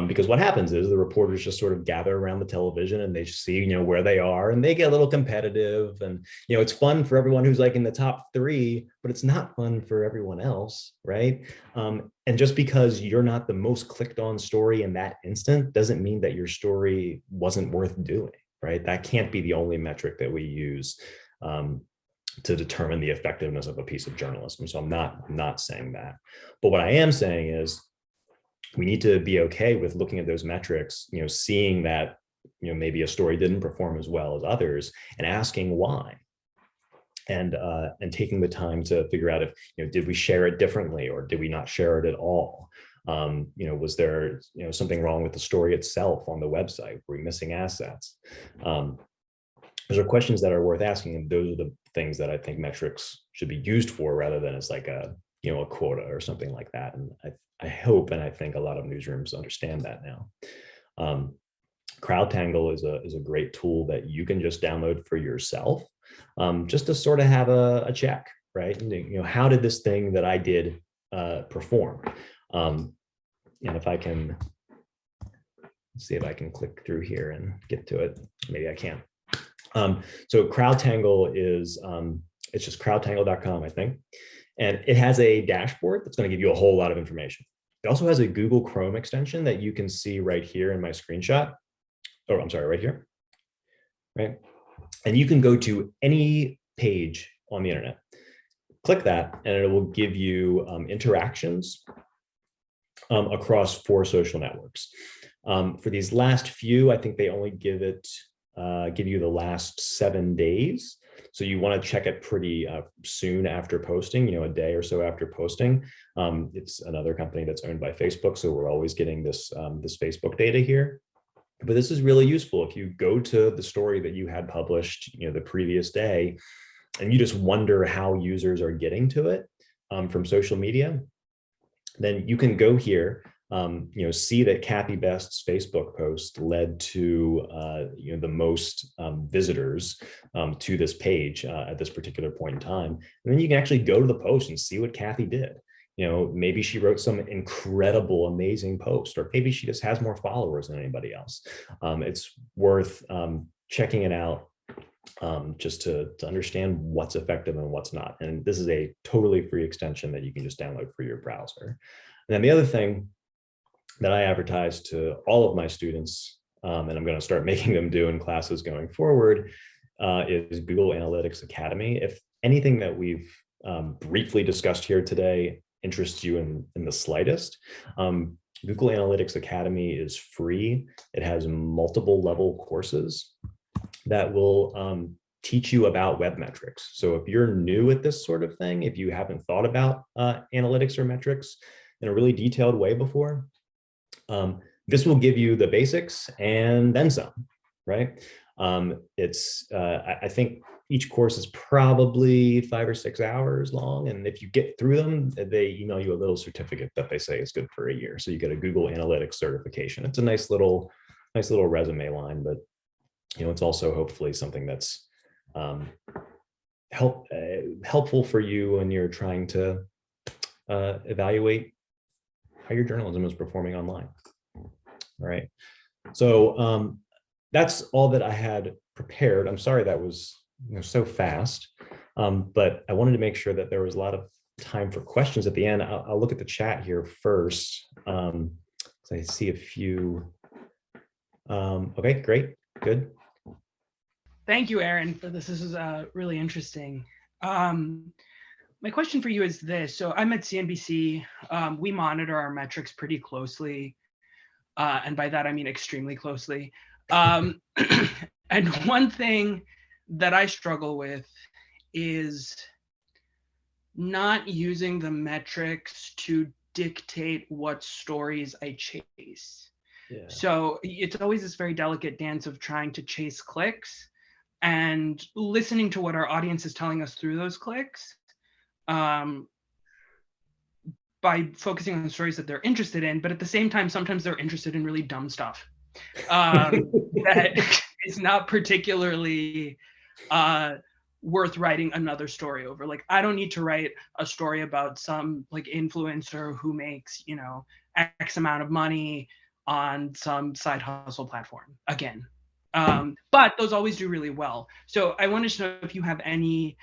because what happens is the reporters just sort of gather around the television and they see, where they are, and they get a little competitive, and it's fun for everyone who's like in the top 3, but it's not fun for everyone else, right? And just because you're not the most clicked on story in that instant doesn't mean that your story wasn't worth doing, right? That can't be the only metric that we use to determine the effectiveness of a piece of journalism. So I'm not saying that. But what I am saying is we need to be okay with looking at those metrics, seeing that, maybe a story didn't perform as well as others, and asking why. And taking the time to figure out if, did we share it differently, or did we not share it at all? Was there, something wrong with the story itself on the website? Were we missing assets? Those are questions that are worth asking, and those are the things that I think metrics should be used for, rather than as like a quota or something like that. And I hope, and I think a lot of newsrooms understand that now. Crowdtangle is a great tool that you can just download for yourself, just to sort of have a check, right? And, how did this thing that I did perform? And if I can see if I can click through here and get to it, maybe I can. So Crowdtangle is, it's just crowdtangle.com, I think. And it has a dashboard that's going to give you a whole lot of information. It also has a Google Chrome extension that you can see right here in my screenshot. Oh, I'm sorry, right here, right? And you can go to any page on the internet, click that, and it will give you interactions across 4 social networks. For these last few, I think they only give you the last 7 days. So you want to check it pretty soon after posting, a day or so after posting. It's another company that's owned by Facebook, so we're always getting this Facebook data here. But this is really useful if you go to the story that you had published, the previous day, and you just wonder how users are getting to it from social media. Then you can go here. See that Kathy Best's Facebook post led to the most visitors to this page at this particular point in time. And then you can actually go to the post and see what Kathy did. Maybe she wrote some incredible, amazing post, or maybe she just has more followers than anybody else. It's worth checking it out just to understand what's effective and what's not. And this is a totally free extension that you can just download for your browser. And then the other thing that I advertise to all of my students, and I'm going to start making them do in classes going forward, is Google Analytics Academy. If anything that we've briefly discussed here today interests you in the slightest, Google Analytics Academy is free. It has multiple level courses that will teach you about web metrics. So if you're new at this sort of thing, if you haven't thought about analytics or metrics in a really detailed way before, this will give you the basics and then some, right? I think each course is probably 5 or 6 hours long. And if you get through them, they email you a little certificate that they say is good for a year. So you get a Google Analytics certification. It's a nice little resume line, but it's also hopefully something that's helpful for you when you're trying to evaluate how your journalism is performing online. All right. So that's all that I had prepared. I'm sorry that was so fast, but I wanted to make sure that there was a lot of time for questions at the end. I'll look at the chat here first. So I see a few. Okay, great, good. Thank you, Aaron, for this. This is really interesting. My question for you is this. So I'm at CNBC. We monitor our metrics pretty closely. And by that, I mean extremely closely. And one thing that I struggle with is not using the metrics to dictate what stories I chase. Yeah. So it's always this very delicate dance of trying to chase clicks and listening to what our audience is telling us through those clicks, by focusing on the stories that they're interested in. But at the same time, sometimes they're interested in really dumb stuff that is not particularly worth writing another story over. Like, I don't need to write a story about some like influencer who makes, X amount of money on some side hustle platform again. But those always do really well. So I wanted to know if you have any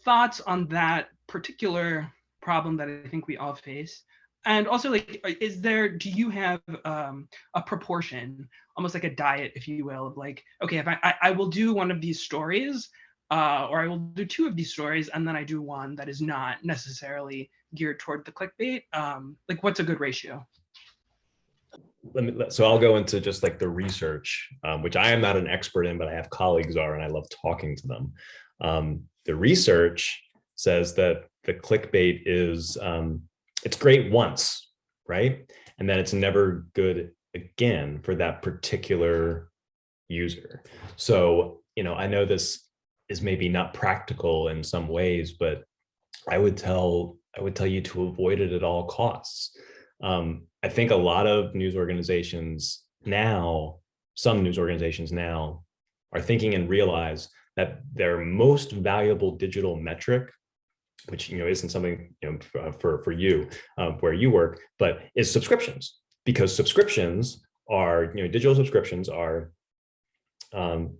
thoughts on that particular problem that I think we all face. And also, like, do you have a proportion, almost like a diet, if you will, of like, okay, if I will do one of these stories, or I will do two of these stories, and then I do one that is not necessarily geared toward the clickbait. Like, what's a good ratio? So I'll go into just like the research, which I am not an expert in, but I have colleagues are, and I love talking to them. The research says that the clickbait is, it's great once, right? And then it's never good again for that particular user. So, I know this is maybe not practical in some ways, but I would tell you to avoid it at all costs. I think a lot of news organizations now, some news organizations now, are thinking and realize that their most valuable digital metric, which isn't something for you where you work, but is subscriptions, because subscriptions are digital subscriptions are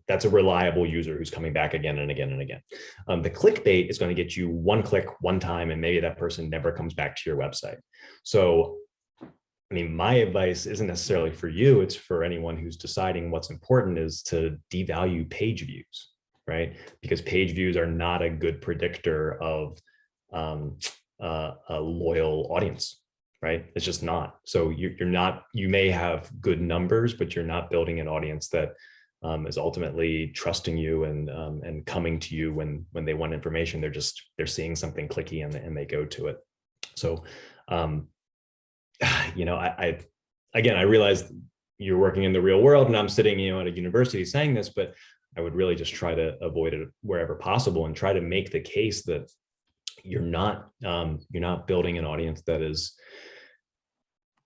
that's a reliable user who's coming back again and again and again. The clickbait is going to get you one click one time, and maybe that person never comes back to your website. So, I mean, my advice isn't necessarily for you, it's for anyone who's deciding what's important, is to devalue page views, right? Because page views are not a good predictor of a loyal audience, right? It's just not. So you may have good numbers, but you're not building an audience that is ultimately trusting you and coming to you when they want information. They're seeing something clicky and they go to it. So, I realize you're working in the real world, and I'm sitting, at a university saying this, but I would really just try to avoid it wherever possible and try to make the case that you're not building an audience that is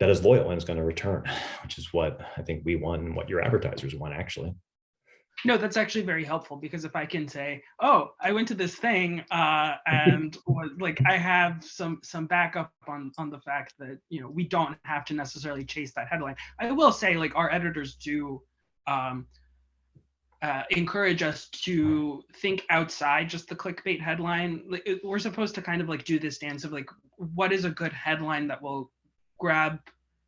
loyal and is going to return, which is what I think we want and what your advertisers want, actually. No, that's actually very helpful, because if I can say, oh, I went to this thing and like I have some backup on the fact that we don't have to necessarily chase that headline. I will say, like, our editors do encourage us to think outside just the clickbait headline. Like, we're supposed to kind of like do this dance of like, what is a good headline that will grab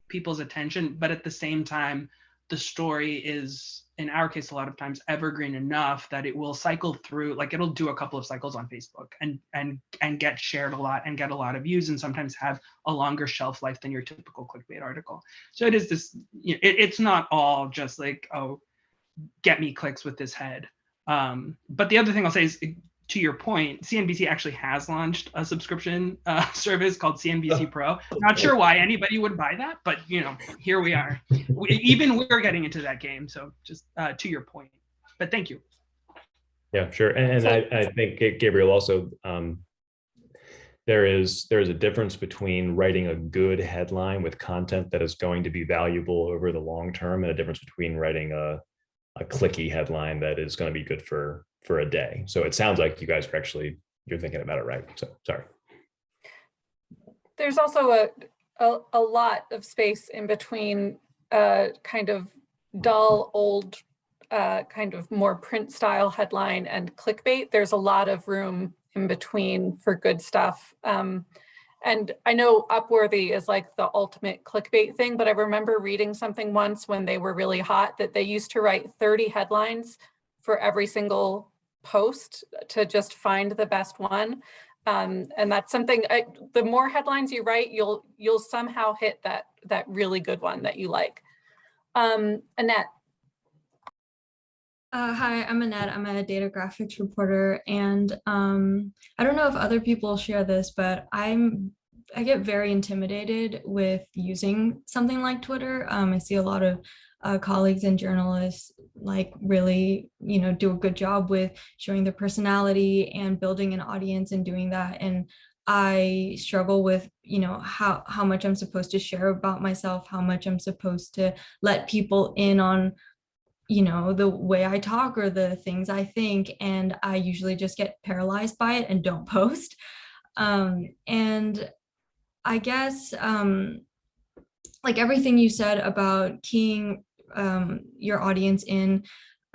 people's attention, but at the same time, the story is, in our case, a lot of times evergreen enough that it will cycle through, like it'll do a couple of cycles on Facebook and get shared a lot and get a lot of views, and sometimes have a longer shelf life than your typical clickbait article. So it is this, it's not all just like, oh, get me clicks with this head. But the other thing I'll say is, to your point, CNBC actually has launched a subscription service called CNBC Pro. Not sure why anybody would buy that, but here we are. We're getting into that game. So just to your point, but thank you. Yeah, sure. And I think, Gabriel, also there is a difference between writing a good headline with content that is going to be valuable over the long term, and a difference between writing a clicky headline that is going to be good for a day. So it sounds like you guys are you're thinking about it right. So sorry. There's also a lot of space in between kind of dull, old, kind of more print style headline and clickbait. There's a lot of room in between for good stuff. And I know Upworthy is like the ultimate clickbait thing, but I remember reading something once when they were really hot that they used to write 30 headlines for every single post to just find the best one. And that's something, the more headlines you write, you'll somehow hit that really good one that you like. Annette. Hi, I'm Annette. I'm a data graphics reporter, and I don't know if other people share this, but I get very intimidated with using something like Twitter. I see a lot of colleagues and journalists like really, do a good job with showing their personality and building an audience and doing that. And I struggle with, how much I'm supposed to share about myself, how much I'm supposed to let people in on the way I talk or the things I think, and I usually just get paralyzed by it and don't post. And I guess like everything you said about keying your audience in,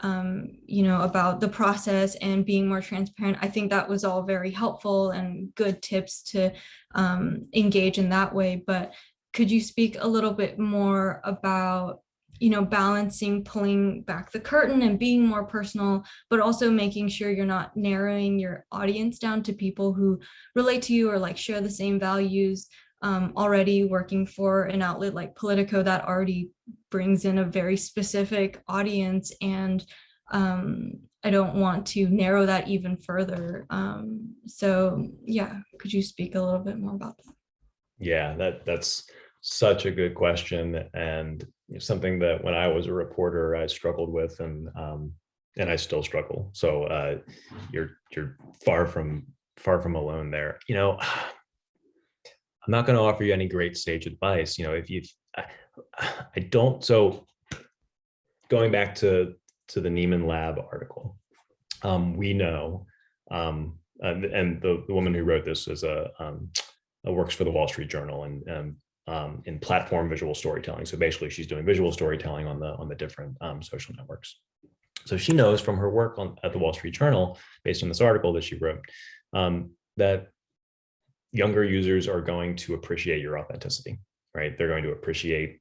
about the process and being more transparent. I think that was all very helpful and good tips to engage in that way. But could you speak a little bit more about, balancing pulling back the curtain and being more personal, but also making sure you're not narrowing your audience down to people who relate to you or like share the same values, already working for an outlet like Politico that already brings in a very specific audience, and I don't want to narrow that even further. So yeah, could you speak a little bit more about that? Yeah, that's such a good question, and something that when I was a reporter I struggled with, and I still struggle. So you're far from alone there. I'm not going to offer you any great sage advice. I don't. So going back to the Neiman Lab article, we know, and the woman who wrote this is works for the Wall Street Journal and in platform visual storytelling. So basically, she's doing visual storytelling on the different social networks. So she knows from her work at the Wall Street Journal, based on this article that she wrote, that younger users are going to appreciate your authenticity, right? They're going to appreciate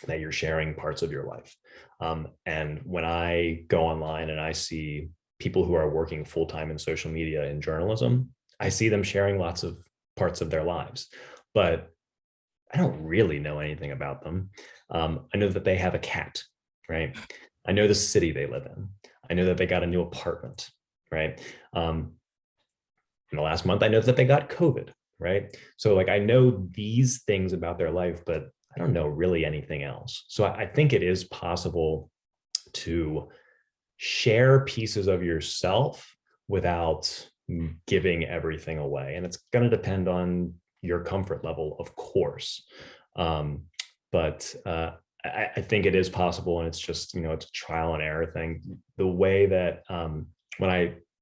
that you're sharing parts of your life. And when I go online and I see people who are working full-time in social media in journalism, I see them sharing lots of parts of their lives, but I don't really know anything about them. I know that they have a cat, right? I know the city they live in. I know that they got a new apartment, right? In the last month, I know that they got COVID, right? So like, I know these things about their life, but I don't know really anything else. So I think it is possible to share pieces of yourself without giving everything away. And it's going to depend on your comfort level, of course. But I think it is possible. And it's just, it's a trial and error thing. The way that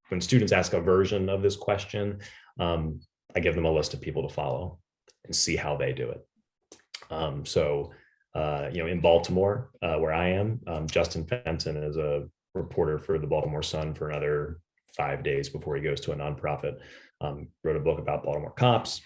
when students ask a version of this question, I give them a list of people to follow and see how they do it. In Baltimore, where I am, Justin Benson is a reporter for the Baltimore Sun for another 5 days before he goes to a nonprofit. Wrote a book about Baltimore cops.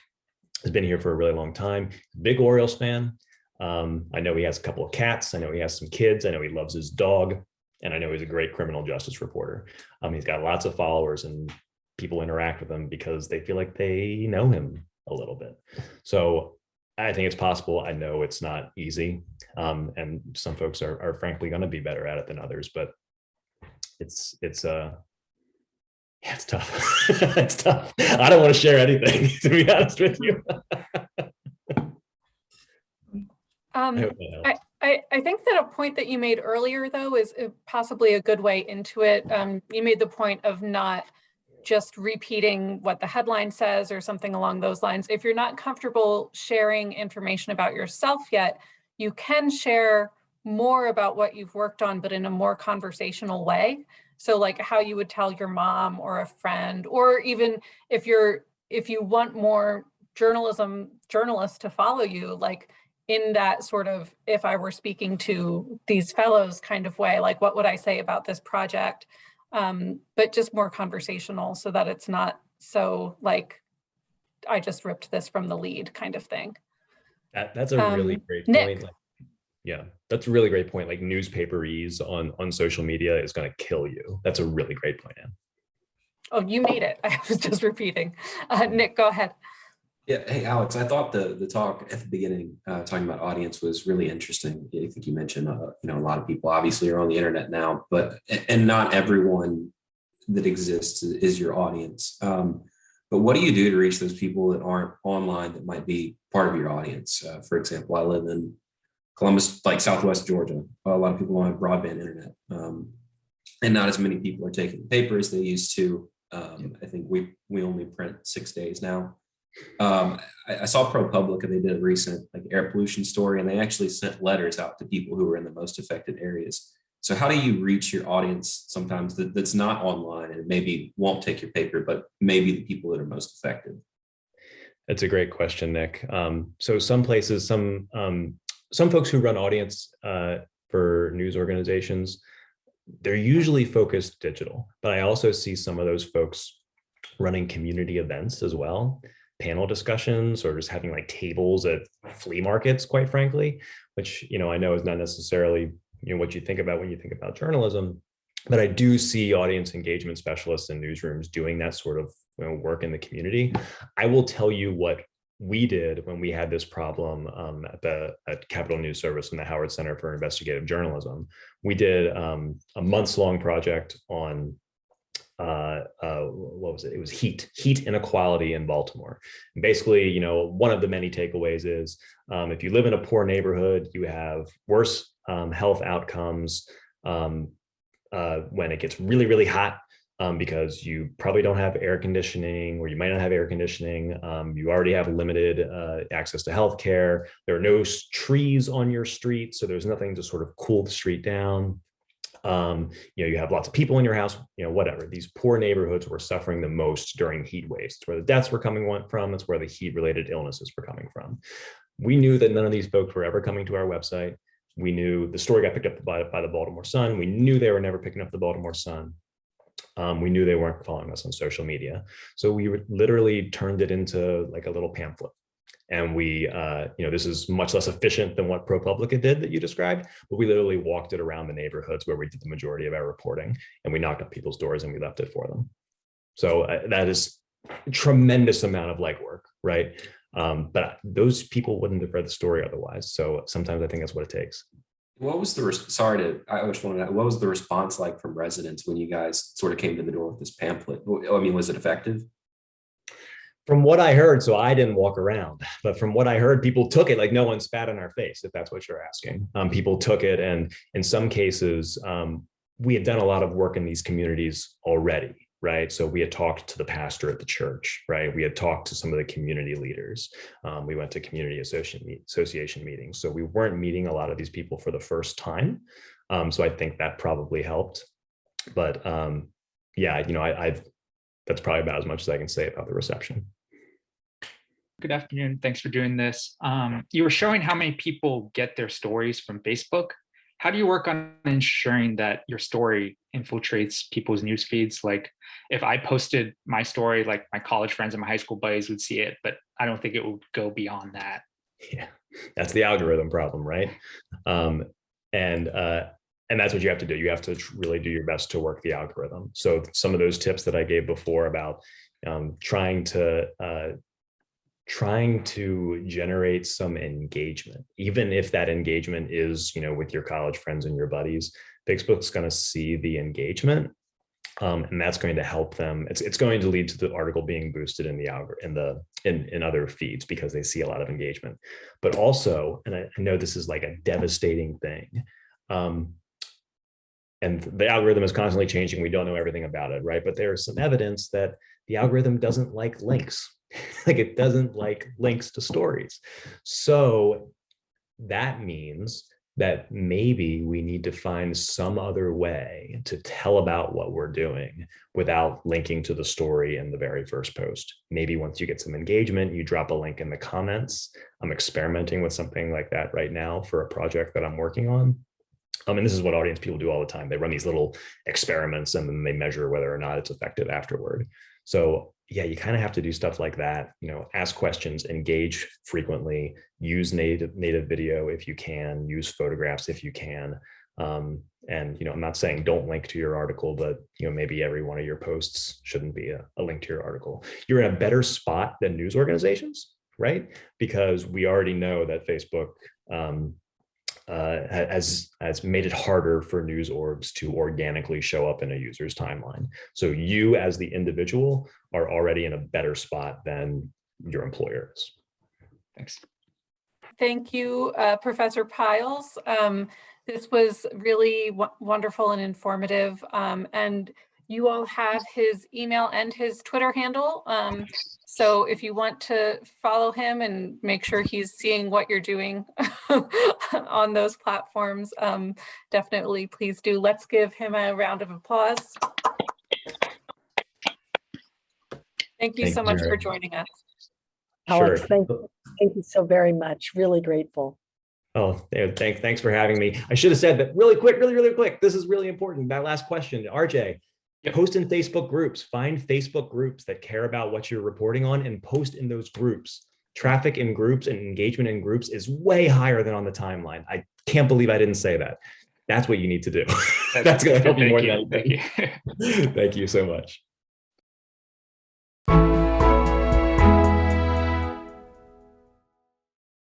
Has been here for a really long time. Big Orioles fan. I know he has a couple of cats. I know he has some kids. I know he loves his dog. And I know he's a great criminal justice reporter. He's got lots of followers and people interact with him because they feel like they know him a little bit. So I think it's possible. I know it's not easy. And some folks are frankly going to be better at it than others, but it's tough. It's tough. I don't want to share anything, to be honest with you. I think that a point that you made earlier, though, is possibly a good way into it. You made the point of not just repeating what the headline says or something along those lines. If you're not comfortable sharing information about yourself yet, you can share more about what you've worked on, but in a more conversational way. So like how you would tell your mom or a friend, or even if you want more journalists to follow you, like in that sort of, if I were speaking to these fellows kind of way, like what would I say about this project? But just more conversational so that it's not so like, I just ripped this from the lead kind of thing. That's a really great point. Yeah, that's a really great point. Like newspaperese on social media is going to kill you. That's a really great point, Anne. Oh, you made it. I was just repeating. Nick, go ahead. Yeah. Hey, Alex, I thought the talk at the beginning, talking about audience, was really interesting. I think you mentioned, a lot of people obviously are on the internet now, and not everyone that exists is your audience. But what do you do to reach those people that aren't online that might be part of your audience? For example, I live in Columbus, like Southwest Georgia. A lot of people don't have broadband internet, and not as many people are taking the paper as they used to. I think we only print 6 days now. I saw ProPublica, they did a recent air pollution story, and they actually sent letters out to people who were in the most affected areas. So how do you reach your audience sometimes that's not online and maybe won't take your paper, but maybe the people that are most affected? That's a great question, Nick. So some places, some some folks who run audience for news organizations, they're usually focused digital, but I also see some of those folks running community events as well, panel discussions, or just having like tables at flea markets, quite frankly, which, I know is not necessarily, what you think about when you think about journalism, but I do see audience engagement specialists in newsrooms doing that sort of work in the community. I will tell you what we did when we had this problem at Capitol News Service and the Howard Center for Investigative Journalism. We did a months-long project on what was it? It was heat inequality in Baltimore. And basically, one of the many takeaways is if you live in a poor neighborhood, you have worse health outcomes when it gets really, really hot. Because you probably don't have air conditioning, or you might not have air conditioning. You already have limited access to healthcare. There are no trees on your street, so there's nothing to sort of cool the street down. You have lots of people in your house, whatever. These poor neighborhoods were suffering the most during heat waves. It's where the deaths were coming from. It's where the heat-related illnesses were coming from. We knew that none of these folks were ever coming to our website. We knew the story got picked up by the Baltimore Sun. We knew they were never picking up the Baltimore Sun. We knew they weren't following us on social media. So we literally turned it into like a little pamphlet. And we, this is much less efficient than what ProPublica did that you described, but we literally walked it around the neighborhoods where we did the majority of our reporting, and we knocked on people's doors and we left it for them. So that is a tremendous amount of legwork, right? But those people wouldn't have read the story otherwise. So sometimes I think that's what it takes. What was the what was the response like from residents when you guys sort of came to the door with this pamphlet? I mean, was it effective? From what I heard, so I didn't walk around, but from what I heard, people took it like no one spat in our face, if that's what you're asking. People took it, and in some cases, we had done a lot of work in these communities already, right? So we had talked to the pastor at the church, right? We had talked to some of the community leaders. We went to community association meetings. So we weren't meeting a lot of these people for the first time. So I think that probably helped. But that's probably about as much as I can say about the reception. Good afternoon. Thanks for doing this. You were showing how many people get their stories from Facebook. How do you work on ensuring that your story infiltrates people's news feeds? Like if I posted my story, like my college friends and my high school buddies would see it, but I don't think it would go beyond that. Yeah, that's the algorithm problem, right? And that's what you have to do. You have to really do your best to work the algorithm. So some of those tips that I gave before about trying to generate some engagement, even if that engagement is, with your college friends and your buddies, Facebook's going to see the engagement, and that's going to help them. It's going to lead to the article being boosted in the algorithm in other feeds because they see a lot of engagement. But also, and I know this is like a devastating thing, and the algorithm is constantly changing. We don't know everything about it, right? But there's some evidence that the algorithm doesn't like links. Like it doesn't like links to stories. So that means that maybe we need to find some other way to tell about what we're doing without linking to the story in the very first post. Maybe once you get some engagement, you drop a link in the comments. I'm experimenting with something like that right now for a project that I'm working on. And this is what audience people do all the time. They run these little experiments and then they measure whether or not it's effective afterward. So yeah, you kind of have to do stuff like that, ask questions, engage frequently, use native video if you can, use photographs if you can. And, I'm not saying don't link to your article, but, maybe every one of your posts shouldn't be a link to your article. You're in a better spot than news organizations, right? Because we already know that Facebook has made it harder for news orgs to organically show up in a user's timeline. So you as the individual are already in a better spot than your employer is. Thanks. Thank you, Professor Pyles. This was really wonderful and informative. And you all have his email and his Twitter handle. So if you want to follow him and make sure he's seeing what you're doing on those platforms, definitely please do. Let's give him a round of applause. Thank you so much for joining us. Alex, Sure. thank you so very much. Really grateful. Oh, thanks for having me. I should have said that really quick, really quick. This is really important. That last question, RJ. Yep. Post in Facebook groups. Find Facebook groups that care about what you're reporting on and post in those groups. Traffic in groups and engagement in groups is way higher than on the timeline. I can't believe I didn't say that. That's what you need to do. That's going to help you more than anything. Thank you. Thank you so much.